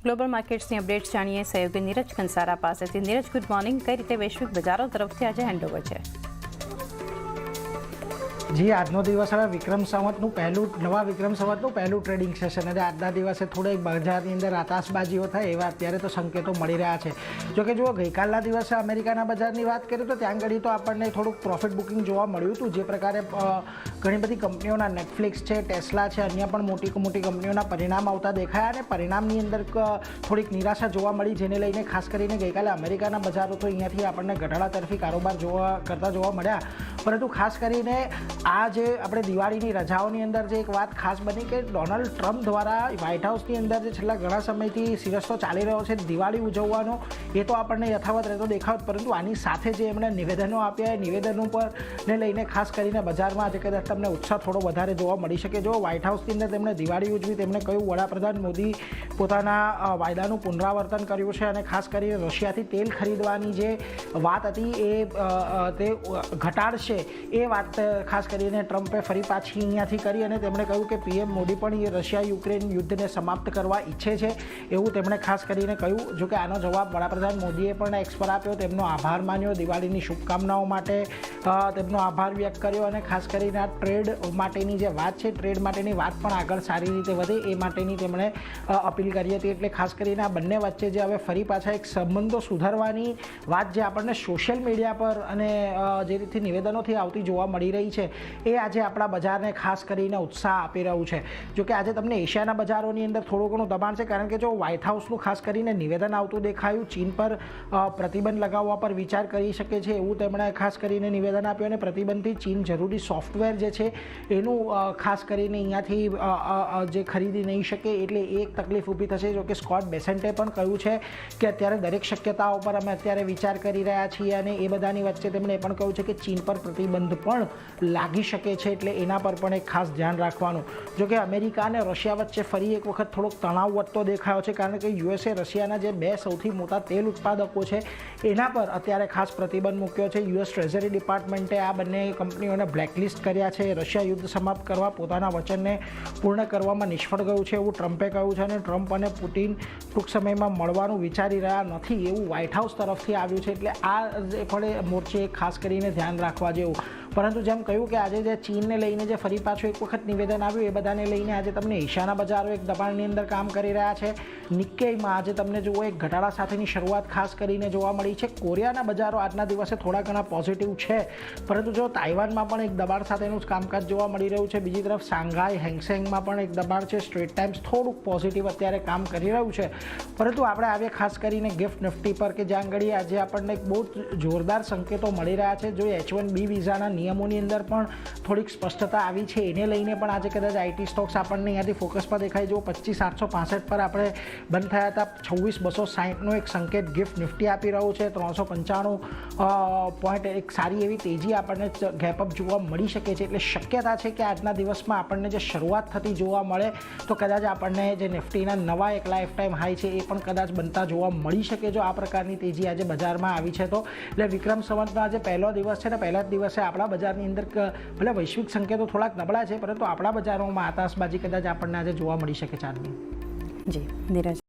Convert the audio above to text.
Global માર્કેટ્સની updates જાણીએ સહયોગી નીરજ કંસારા પાસેથી। Neeraj, good morning. કઈ રીતે વૈશ્વિક બજારો તરફથી આજે હેન્ડઓવર છે? જી, આજનો દિવસ હવે વિક્રમ સંવતનું પહેલું ટ્રેડિંગ સેશન અને આજના દિવસે થોડીક બજારની અંદર આતાશબાજીઓ થાય એવા અત્યારે તો સંકેતો મળી રહ્યા છે। જોકે જુઓ, ગઈકાલના દિવસે અમેરિકાના બજારની વાત કરીએ તો ત્યાં ઘડી તો આપણને થોડુંક પ્રોફિટ બુકિંગ જોવા મળ્યું હતું। જે પ્રકારે ઘણી બધી કંપનીઓના નેટફ્લિક્સ છે, ટેસ્લા છે, અન્ય પણ મોટી કંપનીઓના પરિણામ આવતા દેખાયા અને પરિણામની અંદર થોડીક નિરાશા જોવા મળી, જેને લઈને ખાસ કરીને ગઈકાલે અમેરિકાના બજારો તો અહીંયાથી આપણને ઘટાડા તરફી કારોબાર જોવા મળ્યા। પરંતુ ખાસ કરીને આ જે આપણે દિવાળીની રજાઓની અંદર જે એક વાત ખાસ બની કે ડોનાલ્ડ ટ્રમ્પ દ્વારા વ્હાઇટ હાઉસની અંદર જે છેલ્લા ઘણા સમયથી સિરસ્તો ચાલી રહ્યો છે દિવાળી ઉજવવાનો, એ તો આપણને યથાવત રહેતો દેખાવ, પરંતુ આની સાથે જે એમણે નિવેદનો આપ્યા એ નિવેદનો પર ને લઈને ખાસ કરીને બજારમાં આજે કદાચ તમને ઉત્સાહ થોડો વધારે જોવા મળી શકે। જો વ્હાઇટ હાઉસની અંદર તેમણે દિવાળી ઉજવી, તેમણે કહ્યું વડાપ્રધાન મોદી પોતાના વાયદાનું પુનરાવર્તન કર્યું છે અને ખાસ કરીને રશિયાથી તેલ ખરીદવાની જે વાત હતી એ તે ઘટાડશે, એ વાત ખાસ કરીને ટ્રમ્પે ફરી પાછી અહીંયાથી કરી અને તેમણે કહ્યું કે પીએમ મોદી પણ એ રશિયા યુક્રેન યુદ્ધને સમાપ્ત કરવા ઈચ્છે છે એવું તેમણે ખાસ કરીને કહ્યું। જોકે આનો જવાબ વડાપ્રધાન મોદીએ પણ એક્સ પર આપ્યો, તેમનો આભાર માન્યો, દિવાળીની શુભકામનાઓ માટે તેમનો આભાર વ્યક્ત કર્યો અને ખાસ કરીને આ ટ્રેડ માટેની જે વાત છે, ટ્રેડ માટેની વાત પણ આગળ સારી રીતે વધે એ માટેની તેમણે અપીલ કરી હતી। એટલે ખાસ કરીને આ બંને વચ્ચે જે હવે ફરી પાછા એક સંબંધો સુધારવાની વાત જે આપણને સોશિયલ મીડિયા પર અને જે રીતથી નિવેદનોથી આવતી જોવા મળી રહી છે એ આજે આપણા બજારને ખાસ કરીને ઉત્સાહ આપી રહ્યું છે। જોકે આજે તમને એશિયાના બજારોની અંદર થોડું ઘણું દબાણ છે, કારણ કે જો વ્હાઇટ હાઉસનું ખાસ કરીને નિવેદન આવતું દેખાયું, ચીન પર પ્રતિબંધ લગાવવા પર વિચાર કરી શકે છે એવું તેમણે ખાસ કરીને નિવેદન આપ્યું અને પ્રતિબંધથી ચીન જરૂરી સોફ્ટવેર જે છે એનું ખાસ કરીને અહીંયાથી જે ખરીદી નહીં શકે, એટલે એક તકલીફ ઊભી થશે। જોકે સ્કોટ બેસેન્ટે પણ કહ્યું છે કે અત્યારે દરેક શક્યતાઓ પર અમે અત્યારે વિચાર કરી રહ્યા છીએ અને એ બધાની વચ્ચે તેમણે એ પણ કહ્યું છે કે ચીન પર પ્રતિબંધ પણ લાગી શકે છે, એટલે એના પર પણ એક ખાસ ધ્યાન રાખવાનું। જોકે અમેરિકા અને રશિયા વચ્ચે ફરી એક વખત થોડોક તણાવ વધતો દેખાયો છે, કારણ કે યુએસએ રશિયાના જે બે સૌથી મોટા તેલ ઉત્પાદકો છે એના પર અત્યારે ખાસ પ્રતિબંધ મૂક્યો છે। યુએસ ટ્રેઝરી ડિપાર્ટમેન્ટે આ બંને કંપનીઓને બ્લેકલિસ્ટ કર્યા છે। રશિયા યુદ્ધ સમાપ્ત કરવા પોતાના વચનને પૂર્ણ કરવામાં નિષ્ફળ ગયું છે એવું ટ્રમ્પે કહ્યું છે અને ટ્રમ્પ અને પુટિન ટૂંક સમયમાં મળવાનું વિચારી રહ્યા નથી એવું વ્હાઇટ હાઉસ તરફથી આવ્યું છે, એટલે આ ફળે મોરચે ખાસ કરીને ધ્યાન રાખવા જેવું। પરંતુ જેમ કહ્યું કે આજે જે ચીનને લઈને જે ફરી પાછું એક વખત નિવેદન આવ્યું એ બધાને લઈને આજે તમને એશિયાના બજારો એક દબાણની અંદર કામ કરી રહ્યા છે। નિક્કેઈમાં આજે તમને જુઓ એક ઘટાડા સાથેની શરૂઆત ખાસ કરીને જોવા મળી છે। કોરિયાના બજારો આજના દિવસે થોડા ઘણા પોઝિટિવ છે, પરંતુ જો તાઇવાનમાં પણ એક દબાણ સાથેનું જ કામકાજ જોવા મળી રહ્યું છે। બીજી તરફ શાંઘાઈ હેંગસેંગમાં પણ એક દબાણ છે। સ્ટ્રેટ ટાઈમ્સ થોડુંક પોઝિટિવ અત્યારે કામ કરી રહ્યું છે, પરંતુ આપણે આવીએ ખાસ કરીને ગિફ્ટ નિફ્ટી પર કે જ્યાં ઘડી આજે આપણને એક બહુ જોરદાર સંકેતો મળી રહ્યા છે। જો H1B વિઝાના નિયમોની અંદર પણ થોડીક સ્પષ્ટતા આવી છે, એને લઈને પણ આજે કદાચ આઈટી સ્ટોક્સ આપણને અહીંયાથી ફોકસ પર દેખાય। જો 25,865 પર આપણે બંધ થયા હતા, 26,260નો એક સંકેત ગિફ્ટ નિફ્ટી આપી રહ્યું છે। 395 પોઈન્ટ એક સારી એવી તેજી આપણને ગેપઅપ જોવા મળી શકે છે, એટલે શક્યતા છે કે આજના દિવસમાં આપણને જે શરૂઆત થતી જોવા મળે તો કદાચ આપણને જે નિફ્ટીના નવા એક લાઈફ ટાઈમ હાઈ છે એ પણ કદાચ બનતા જોવા મળી શકે જો આ પ્રકારની તેજી આજે બજારમાં આવી છે તો। એટલે વિક્રમ સંવતનો આજે પહેલો દિવસ છે ને પહેલા જ દિવસે આપણા બજારની અંદર ભલે વૈશ્વિક સંકેતો થોડાક નબળા છે, પરંતુ આપણા બજારોમાં આતાશબાજી કદાચ આપણને આજે જોવા મળી શકે છે આજની। જી નીરજ।